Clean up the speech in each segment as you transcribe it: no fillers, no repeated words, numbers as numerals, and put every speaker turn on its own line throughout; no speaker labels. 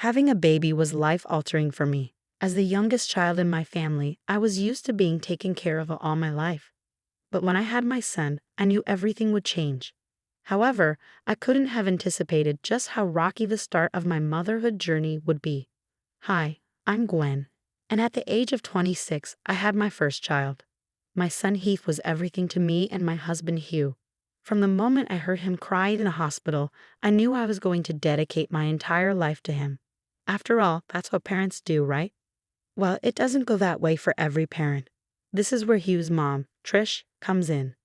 Having a baby was life-altering for me. As the youngest child in my family, I was used to being taken care of all my life. But when I had my son, I knew everything would change. However, I couldn't have anticipated just how rocky the start of my motherhood journey would be. Hi, I'm Gwen, and at the age of 26, I had my first child. My son Heath was everything to me and my husband Hugh. From the moment I heard him cry in the hospital, I knew I was going to dedicate my entire life to him. After all, that's what parents do, right? Well, it doesn't go that way for every parent. This is where Hugh's mom, Trish, comes in.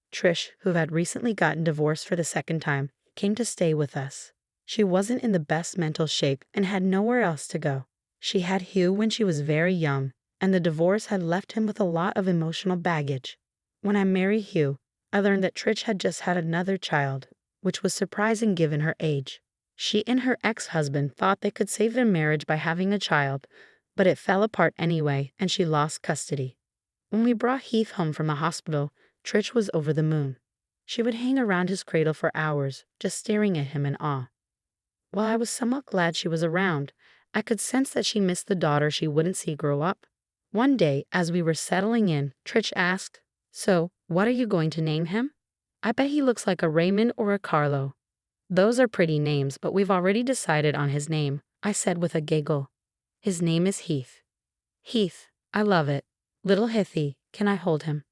Trish, who had recently gotten divorced for the second time, came to stay with us. She wasn't in the best mental shape and had nowhere else to go. She had Hugh when she was very young, and the divorce had left him with a lot of emotional baggage. When I married Hugh, I learned that Trish had just had another child, which was surprising given her age. She and her ex-husband thought they could save their marriage by having a child, but it fell apart anyway, and she lost custody. When we brought Heath home from the hospital, Trish was over the moon. She would hang around his cradle for hours, just staring at him in awe. While I was somewhat glad she was around, I could sense that she missed the daughter she wouldn't see grow up. One day, as we were settling in, Trish asked, "So, what are you going to name him?" "I bet he looks like a Raymond or a Carlo." "Those are pretty names, but we've already decided on his name," I said with a giggle. "His name is Heath." "Heath, I love it. Little Heathy, can I hold him?"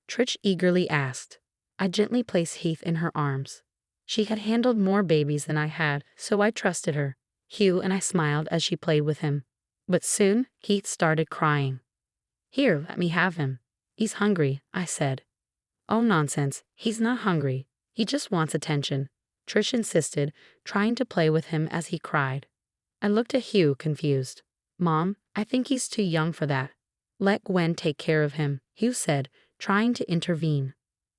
Trish eagerly asked. I gently placed Heath in her arms. She had handled more babies than I had, so I trusted her. Hugh and I smiled as she played with him. But soon, Heath started crying. "Here, let me have him. He's hungry," I said. "Oh, nonsense. He's not hungry. He just wants attention," Trish insisted, trying to play with him as he cried. I looked at Hugh, confused. "Mom, I think he's too young for that." "Let Gwen take care of him," Hugh said, trying to intervene.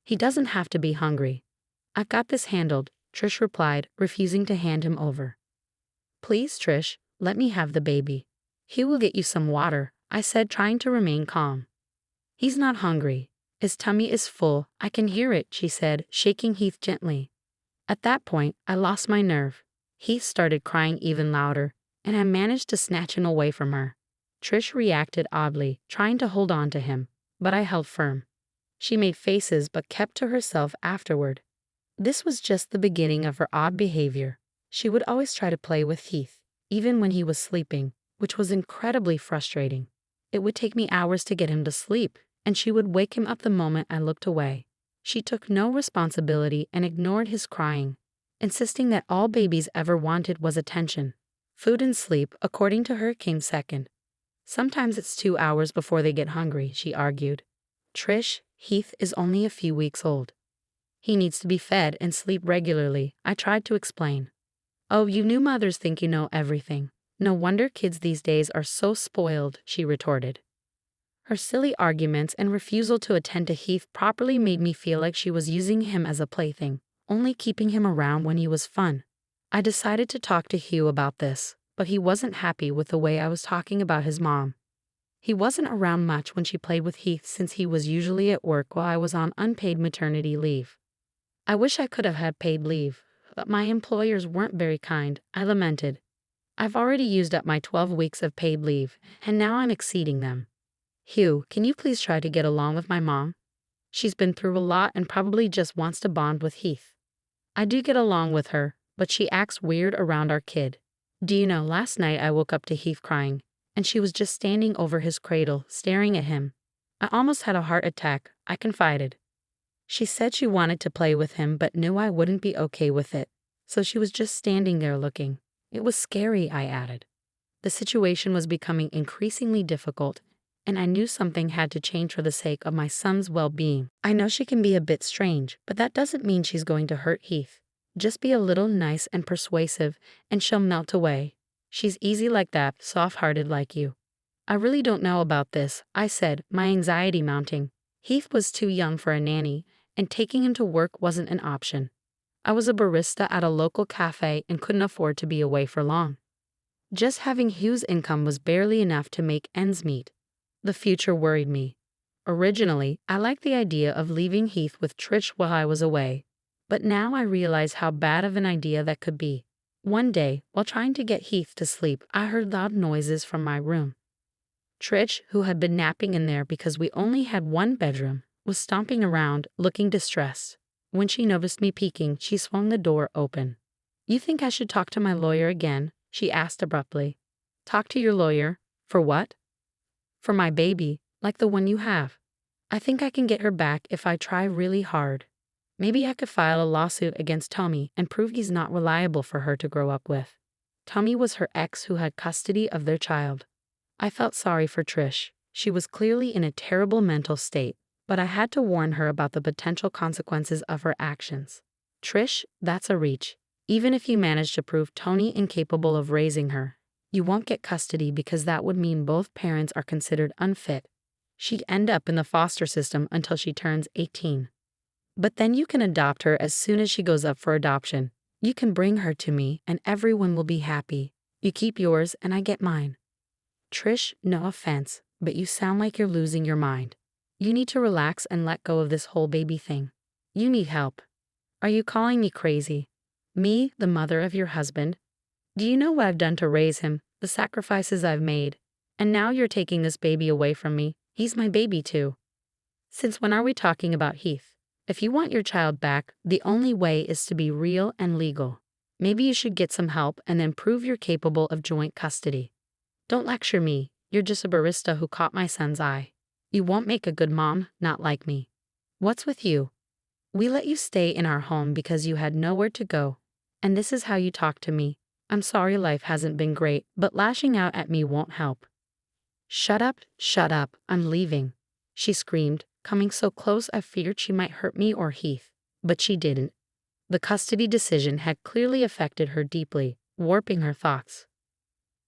"He doesn't have to be hungry." "I've got this handled," Trish replied, refusing to hand him over. "Please, Trish, let me have the baby." "Hugh will get you some water," I said, trying to remain calm. "He's not hungry. His tummy is full. I can hear it," she said, shaking Heath gently. At that point, I lost my nerve. Heath started crying even louder, and I managed to snatch him away from her. Trish reacted oddly, trying to hold on to him, but I held firm. She made faces but kept to herself afterward. This was just the beginning of her odd behavior. She would always try to play with Heath, even when he was sleeping, which was incredibly frustrating. It would take me hours to get him to sleep, and she would wake him up the moment I looked away. She took no responsibility and ignored his crying, insisting that all babies ever wanted was attention. Food and sleep, according to her, came second. "Sometimes it's 2 hours before they get hungry," she argued. "Trish, Heath is only a few weeks old. He needs to be fed and sleep regularly," I tried to explain. "Oh, you new mothers think you know everything. No wonder kids these days are so spoiled," she retorted. Her silly arguments and refusal to attend to Heath properly made me feel like she was using him as a plaything, only keeping him around when he was fun. I decided to talk to Hugh about this, but he wasn't happy with the way I was talking about his mom. He wasn't around much when she played with Heath since he was usually at work while I was on unpaid maternity leave. "I wish I could have had paid leave, but my employers weren't very kind," I lamented. "I've already used up my 12 weeks of paid leave, and now I'm exceeding them. Hugh, can you please try to get along with my mom? She's been through a lot and probably just wants to bond with Heath." "I do get along with her, but she acts weird around our kid. Do you know, last night I woke up to Heath crying, and she was just standing over his cradle, staring at him. I almost had a heart attack," I confided. "She said she wanted to play with him but knew I wouldn't be okay with it, so she was just standing there looking. It was scary," I added. The situation was becoming increasingly difficult, and I knew something had to change for the sake of my son's well-being. "I know she can be a bit strange, but that doesn't mean she's going to hurt Heath. Just be a little nice and persuasive, and she'll melt away. She's easy like that, soft-hearted like you." "I really don't know about this," I said, my anxiety mounting. Heath was too young for a nanny, and taking him to work wasn't an option. I was a barista at a local cafe and couldn't afford to be away for long. Just having Hugh's income was barely enough to make ends meet. The future worried me. Originally, I liked the idea of leaving Heath with Trish while I was away, but now I realize how bad of an idea that could be. One day, while trying to get Heath to sleep, I heard loud noises from my room. Trish, who had been napping in there because we only had one bedroom, was stomping around, looking distressed. When she noticed me peeking, she swung the door open. "You think I should talk to my lawyer again?" she asked abruptly. "Talk to your lawyer? For what?" "For my baby, like the one you have. I think I can get her back if I try really hard. Maybe I could file a lawsuit against Tommy and prove he's not reliable for her to grow up with." Tommy was her ex who had custody of their child. I felt sorry for Trish. She was clearly in a terrible mental state, but I had to warn her about the potential consequences of her actions. "Trish, that's a reach. Even if you manage to prove Tony incapable of raising her, you won't get custody because that would mean both parents are considered unfit. She'd end up in the foster system until she turns 18. But then you can adopt her as soon as she goes up for adoption. You can bring her to me and everyone will be happy. You keep yours and I get mine." "Trish, no offense, but you sound like you're losing your mind. You need to relax and let go of this whole baby thing. You need help. Are you calling me crazy? Me, the mother of your husband? Do you know what I've done to raise him, the sacrifices I've made? And now you're taking this baby away from me. He's my baby too. Since when are we talking about Heath? If you want your child back, the only way is to be real and legal. Maybe you should get some help and then prove you're capable of joint custody. Don't lecture me. You're just a barista who caught my son's eye. You won't make a good mom, not like me. What's with you? We let you stay in our home because you had nowhere to go. And this is how you talk to me. I'm sorry life hasn't been great, but lashing out at me won't help." Shut up, I'm leaving," she screamed, coming so close I feared she might hurt me or Heath. But she didn't. The custody decision had clearly affected her deeply, warping her thoughts.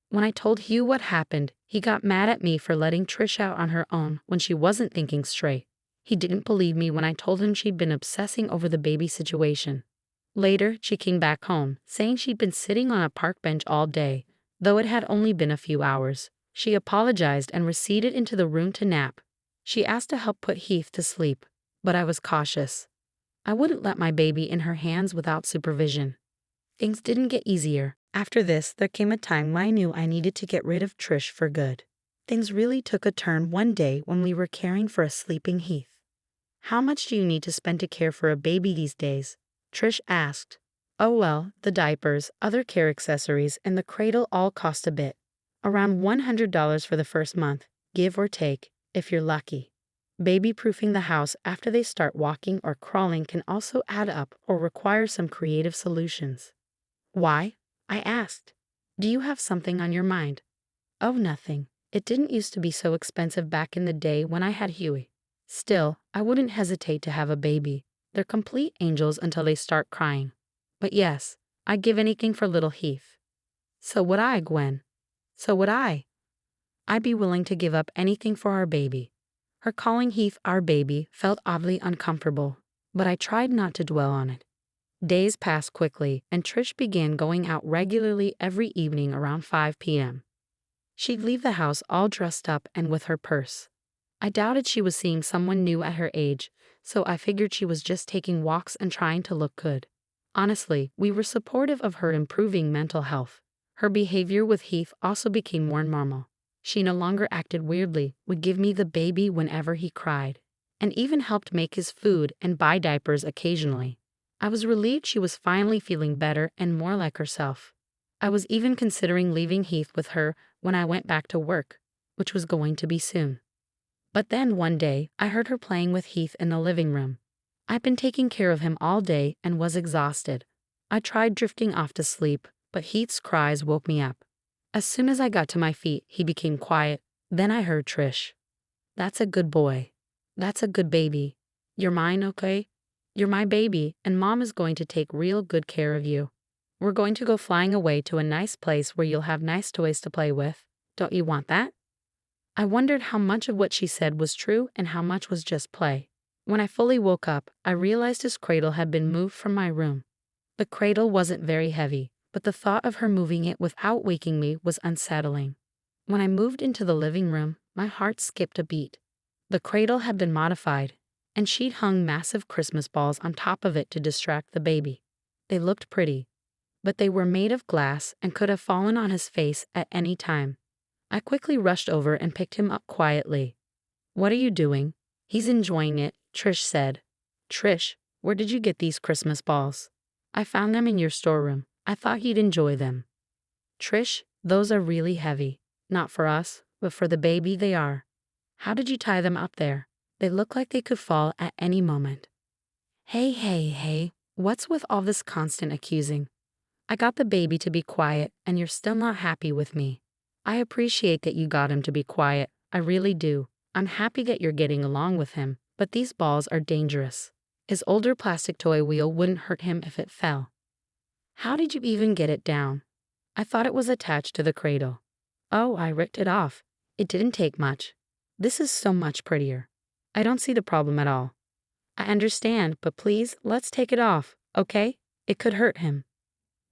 When I told Hugh what happened, he got mad at me for letting Trish out on her own when she wasn't thinking straight. He didn't believe me when I told him she'd been obsessing over the baby situation. Later, she came back home, saying she'd been sitting on a park bench all day, though it had only been a few hours. She apologized and receded into the room to nap. She asked to help put Heath to sleep, but I was cautious. I wouldn't let my baby in her hands without supervision. Things didn't get easier. After this, there came a time when I knew I needed to get rid of Trish for good. Things really took a turn one day when we were caring for a sleeping Heath. "How much do you need to spend to care for a baby these days?" Trish asked. "Oh well, the diapers, other care accessories, and the cradle all cost a bit. Around $100 for the first month, give or take, if you're lucky. Baby-proofing the house after they start walking or crawling can also add up or require some creative solutions." "Why?" I asked. "Do you have something on your mind?" "Oh, nothing. It didn't used to be so expensive back in the day when I had Huey. Still, I wouldn't hesitate to have a baby. They're complete angels until they start crying. But yes, I'd give anything for little Heath." "So would I, Gwen. So would I. I'd be willing to give up anything for our baby." Her calling Heath our baby felt oddly uncomfortable, but I tried not to dwell on it. Days passed quickly, and Trish began going out regularly every evening around 5 p.m. She'd leave the house all dressed up and with her purse. I doubted she was seeing someone new at her age, so I figured she was just taking walks and trying to look good. Honestly, we were supportive of her improving mental health. Her behavior with Heath also became more normal. She no longer acted weirdly, would give me the baby whenever he cried, and even helped make his food and buy diapers occasionally. I was relieved she was finally feeling better and more like herself. I was even considering leaving Heath with her when I went back to work, which was going to be soon. But then one day, I heard her playing with Heath in the living room. I'd been taking care of him all day and was exhausted. I tried drifting off to sleep, but Heath's cries woke me up. As soon as I got to my feet, he became quiet. Then I heard Trish. "That's a good boy. That's a good baby. You're mine, okay? You're my baby, and Mom is going to take real good care of you. We're going to go flying away to a nice place where you'll have nice toys to play with. Don't you want that?" I wondered how much of what she said was true and how much was just play. When I fully woke up, I realized his cradle had been moved from my room. The cradle wasn't very heavy, but the thought of her moving it without waking me was unsettling. When I moved into the living room, my heart skipped a beat. The cradle had been modified, and she'd hung massive Christmas balls on top of it to distract the baby. They looked pretty, but they were made of glass and could have fallen on his face at any time. I quickly rushed over and picked him up quietly. "What are you doing?" "He's enjoying it," Trish said. "Trish, where did you get these Christmas balls?" "I found them in your storeroom. I thought he'd enjoy them." "Trish, those are really heavy. Not for us, but for the baby they are. How did you tie them up there? They look like they could fall at any moment." Hey, what's with all this constant accusing? I got the baby to be quiet, and you're still not happy with me. I appreciate that you got him to be quiet, I really do. I'm happy that you're getting along with him, but these balls are dangerous. His older plastic toy wheel wouldn't hurt him if it fell. How did you even get it down? I thought it was attached to the cradle. Oh, I ripped it off. It didn't take much. This is so much prettier. I don't see the problem at all. I understand, but please, let's take it off, okay? It could hurt him.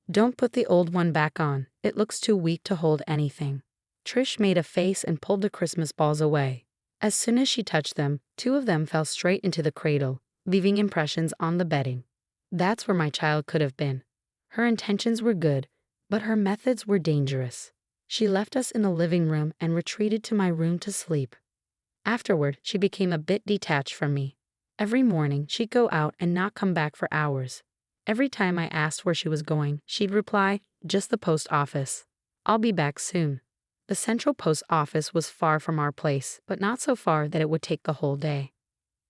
Don't put the old one back on. It looks too weak to hold anything. Trish made a face and pulled the Christmas balls away. As soon as she touched them, 2 of them fell straight into the cradle, leaving impressions on the bedding. That's where my child could have been. Her intentions were good, but her methods were dangerous. She left us in the living room and retreated to my room to sleep. Afterward, she became a bit detached from me. Every morning, she'd go out and not come back for hours. Every time I asked where she was going, she'd reply, "Just the post office. I'll be back soon." The central post office was far from our place, but not so far that it would take the whole day.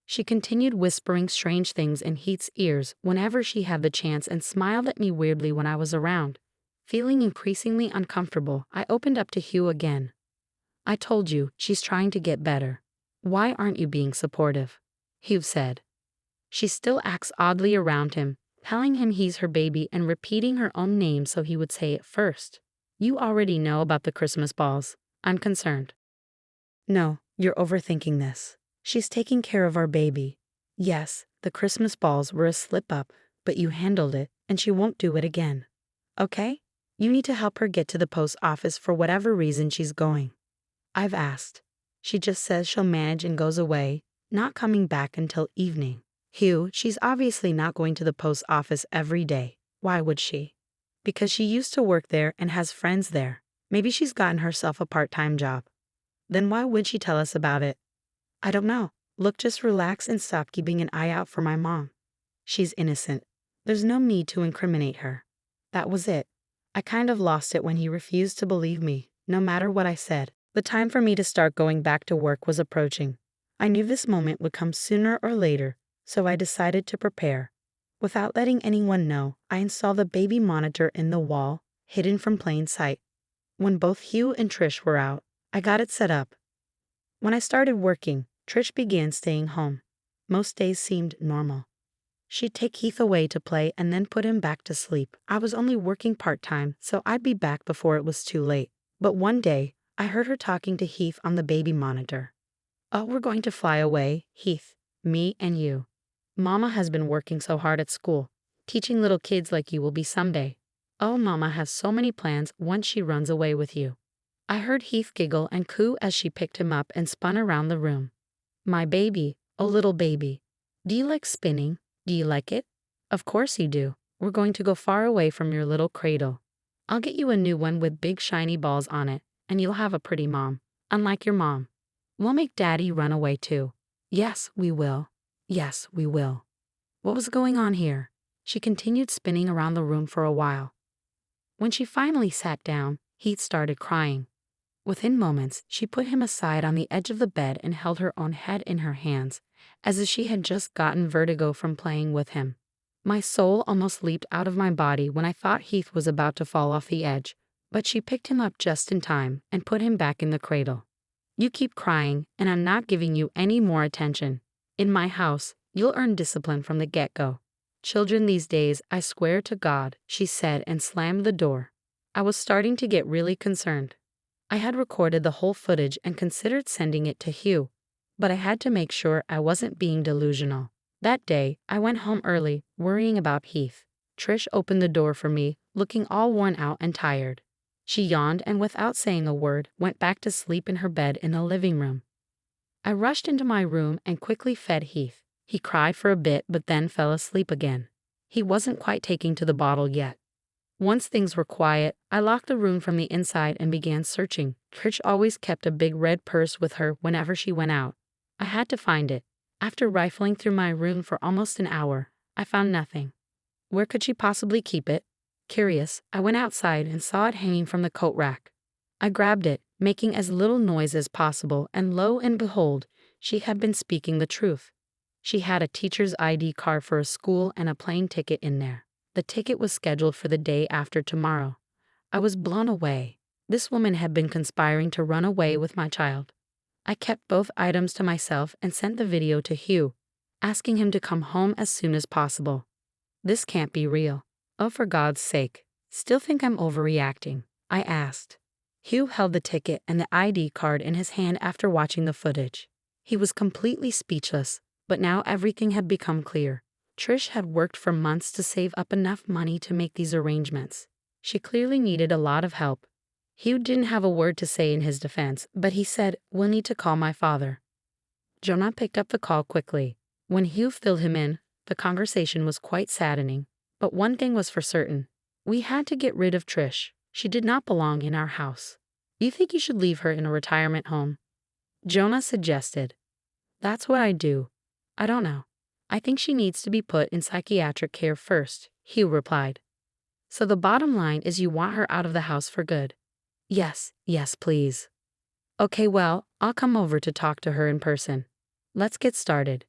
She continued whispering strange things in Heath's ears whenever she had the chance and smiled at me weirdly when I was around. Feeling increasingly uncomfortable, I opened up to Hugh again. "I told you, she's trying to get better. Why aren't you being supportive?" Hugh said. She still acts oddly around him, telling him he's her baby and repeating her own name so he would say it first. "You already know about the Christmas balls. I'm concerned." "No, you're overthinking this. She's taking care of our baby. Yes, the Christmas balls were a slip-up, but you handled it, and she won't do it again. Okay? You need to help her get to the post office for whatever reason she's going. I've asked. She just says she'll manage and goes away, not coming back until evening." "Hugh, she's obviously not going to the post office every day. Why would she?" "Because she used to work there and has friends there. Maybe she's gotten herself a part-time job." "Then why would she tell us about it?" "I don't know. Look, just relax and stop keeping an eye out for my mom. She's innocent. There's no need to incriminate her." That was it. I kind of lost it when he refused to believe me, no matter what I said. The time for me to start going back to work was approaching. I knew this moment would come sooner or later, so I decided to prepare. Without letting anyone know, I installed the baby monitor in the wall, hidden from plain sight. When both Hugh and Trish were out, I got it set up. When I started working, Trish began staying home. Most days seemed normal. She'd take Heath away to play and then put him back to sleep. I was only working part-time, so I'd be back before it was too late. But one day, I heard her talking to Heath on the baby monitor. "Oh, we're going to fly away, Heath, me and you. Mama has been working so hard at school. Teaching little kids like you will be someday. Oh, Mama has so many plans once she runs away with you." I heard Heath giggle and coo as she picked him up and spun around the room. "My baby, oh little baby. Do you like spinning? Do you like it? Of course you do. We're going to go far away from your little cradle. I'll get you a new one with big shiny balls on it, and you'll have a pretty mom, unlike your mom. We'll make Daddy run away too. Yes, we will. Yes, we will." What was going on here? She continued spinning around the room for a while. When she finally sat down, Heath started crying. Within moments, she put him aside on the edge of the bed and held her own head in her hands, as if she had just gotten vertigo from playing with him. My soul almost leaped out of my body when I thought Heath was about to fall off the edge, but she picked him up just in time and put him back in the cradle. "You keep crying, and I'm not giving you any more attention. In my house, you'll earn discipline from the get-go. Children these days, I swear to God," she said and slammed the door. I was starting to get really concerned. I had recorded the whole footage and considered sending it to Hugh, but I had to make sure I wasn't being delusional. That day, I went home early, worrying about Heath. Trish opened the door for me, looking all worn out and tired. She yawned and without saying a word, went back to sleep in her bed in the living room. I rushed into my room and quickly fed Heath. He cried for a bit but then fell asleep again. He wasn't quite taking to the bottle yet. Once things were quiet, I locked the room from the inside and began searching. Trish always kept a big red purse with her whenever she went out. I had to find it. After rifling through my room for almost an hour, I found nothing. Where could she possibly keep it? Curious, I went outside and saw it hanging from the coat rack. I grabbed it, making as little noise as possible, and lo and behold, she had been speaking the truth. She had a teacher's ID card for a school and a plane ticket in there. The ticket was scheduled for the day after tomorrow. I was blown away. This woman had been conspiring to run away with my child. I kept both items to myself and sent the video to Hugh, asking him to come home as soon as possible. This can't be real. Oh, for God's sake. Still think I'm overreacting? I asked. Hugh held the ticket and the ID card in his hand after watching the footage. He was completely speechless, but now everything had become clear. Trish had worked for months to save up enough money to make these arrangements. She clearly needed a lot of help. Hugh didn't have a word to say in his defense, but he said, "We'll need to call my father." Jonah picked up the call quickly. When Hugh filled him in, the conversation was quite saddening. But one thing was for certain. We had to get rid of Trish. She did not belong in our house. You think you should leave her in a retirement home? Jonah suggested. That's what I do. I don't know. I think she needs to be put in psychiatric care first, Hugh replied. So the bottom line is you want her out of the house for good? Yes, please. Okay, well, I'll come over to talk to her in person. Let's get started.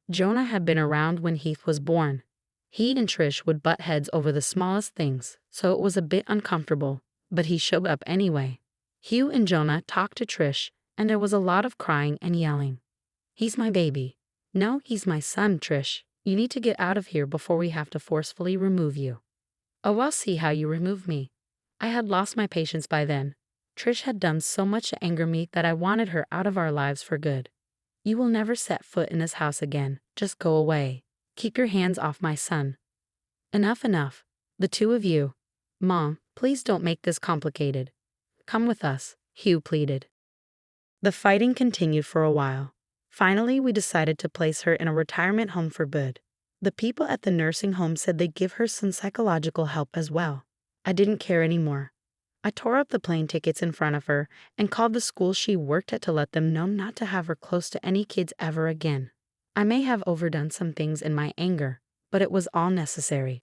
Jonah had been around when Heath was born. He and Trish would butt heads over the smallest things, so it was a bit uncomfortable, but he showed up anyway. Hugh and Jonah talked to Trish, and there was a lot of crying and yelling. He's my baby. No, he's my son, Trish. You need to get out of here before we have to forcefully remove you. Oh, I'll see how you remove me. I had lost my patience by then. Trish had done so much to anger me that I wanted her out of our lives for good. You will never set foot in this house again. Just go away. Keep your hands off my son. Enough. The two of you. Mom, please don't make this complicated. Come with us, Hugh pleaded. The fighting continued for a while. Finally, we decided to place her in a retirement home for good. The people at the nursing home said they'd give her some psychological help as well. I didn't care anymore. I tore up the plane tickets in front of her and called the school she worked at to let them know not to have her close to any kids ever again. I may have overdone some things in my anger, but it was all necessary.